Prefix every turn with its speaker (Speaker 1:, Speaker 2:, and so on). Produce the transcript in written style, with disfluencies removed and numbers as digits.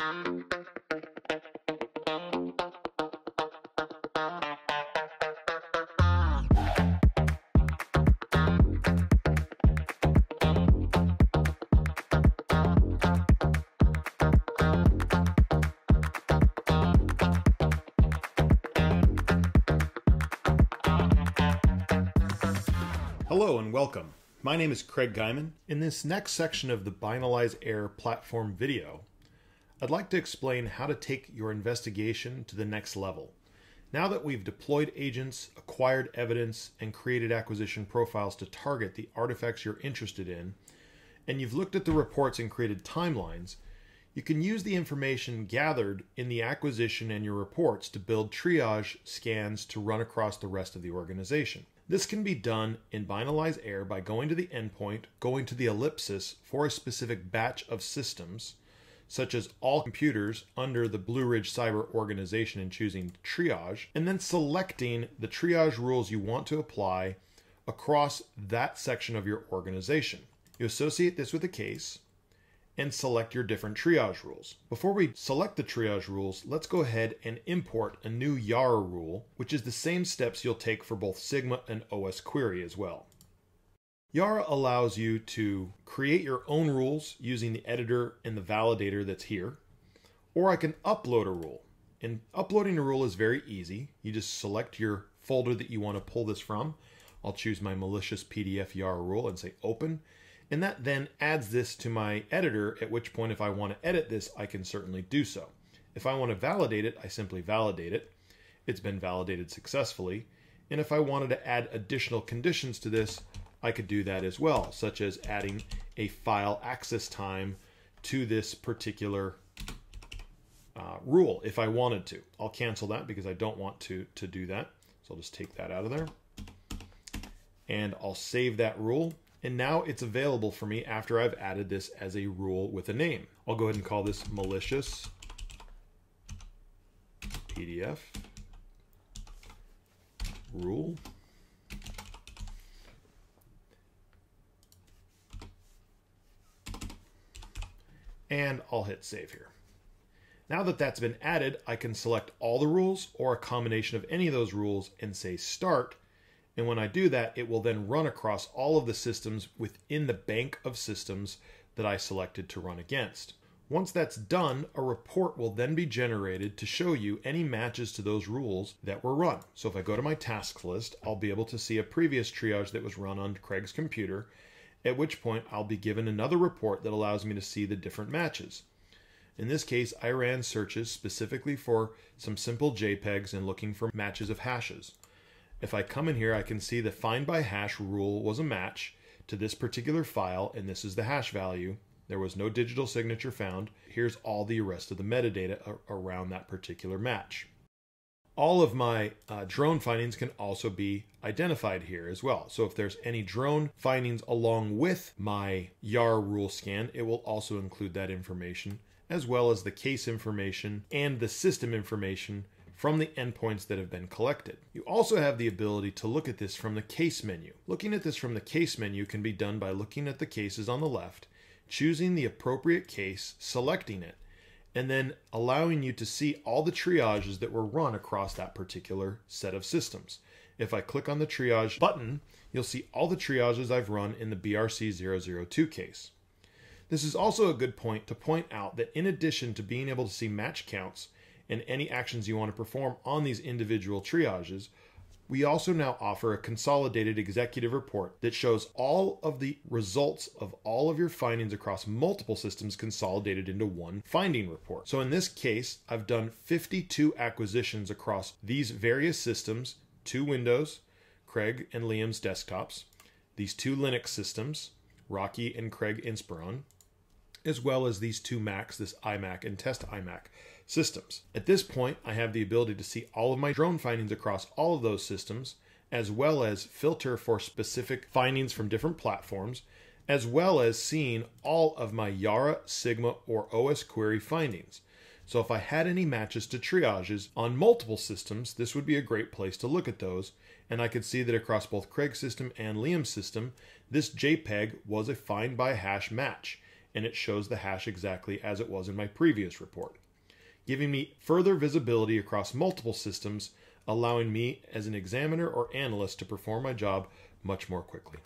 Speaker 1: Hello and welcome. My name is Craig Guymon. In this next section of the Binalyze AIR platform video, I'd like to explain how to take your investigation to the next level. Now that we've deployed agents, acquired evidence, and created acquisition profiles to target the artifacts you're interested in, and you've looked at the reports and created timelines, you can use the information gathered in the acquisition and your reports to build triage scans to run across the rest of the organization. This can be done in Binalyze AIR by going to the endpoint, going to the ellipsis for a specific batch of systems, such as all computers under the Blue Ridge Cyber organization and choosing triage, and then selecting the triage rules you want to apply across that section of your organization. You associate this with a case and select your different triage rules. Before we select the triage rules, let's go ahead and import a new Yara rule, which is the same steps you'll take for both Sigma and Osquery as well. Yara allows you to create your own rules using the editor and the validator that's here, or I can upload a rule. And uploading a rule is very easy. You just select your folder that you want to pull this from. I'll choose my malicious PDF Yara rule and say open. And that then adds this to my editor, at which point if I want to edit this, I can certainly do so. If I want to validate it, I simply validate it. It's been validated successfully. And if I wanted to add additional conditions to this, I could do that as well, such as adding a file access time to this particular rule if I wanted to. I'll cancel that because I don't want to do that. So I'll just take that out of there. And I'll save that rule. And now it's available for me after I've added this as a rule with a name. I'll go ahead and call this malicious PDF rule. And I'll hit save here. Now that that's been added, I can select all the rules or a combination of any of those rules and say start. And when I do that, it will then run across all of the systems within the bank of systems that I selected to run against. Once that's done, a report will then be generated to show you any matches to those rules that were run. So if I go to my tasks list, I'll be able to see a previous triage that was run on Craig's computer, at which point I'll be given another report that allows me to see the different matches. In this case, I ran searches specifically for some simple JPEGs and looking for matches of hashes. If I come in here, I can see the find by hash rule was a match to this particular file, and this is the hash value. There was no digital signature found. Here's all the rest of the metadata around that particular match. All of my drone findings can also be identified here as well. So if there's any drone findings along with my Yara rule scan, it will also include that information, as well as the case information and the system information from the endpoints that have been collected. You also have the ability to look at this from the case menu. Looking at this from the case menu can be done by looking at the cases on the left, choosing the appropriate case, selecting it, and then allowing you to see all the triages that were run across that particular set of systems. If I click on the triage button, you'll see all the triages I've run in the BRC002 case. This is also a good point to point out that in addition to being able to see match counts and any actions you want to perform on these individual triages, we also now offer a consolidated executive report that shows all of the results of all of your findings across multiple systems consolidated into one finding report. So in this case, I've done 52 acquisitions across these various systems, 2 Windows, Craig and Liam's desktops, these 2 Linux systems, Rocky and Craig Inspiron, as well as these 2 Macs, this iMac and Test iMac systems. At this point, I have the ability to see all of my drone findings across all of those systems, as well as filter for specific findings from different platforms, as well as seeing all of my Yara, Sigma, or Osquery findings. So if I had any matches to triages on multiple systems, this would be a great place to look at those, and I could see that across both Craig's system and Liam's system, this JPEG was a find by hash match. and it shows the hash exactly as it was in my previous report, giving me further visibility across multiple systems, allowing me as an examiner or analyst to perform my job much more quickly.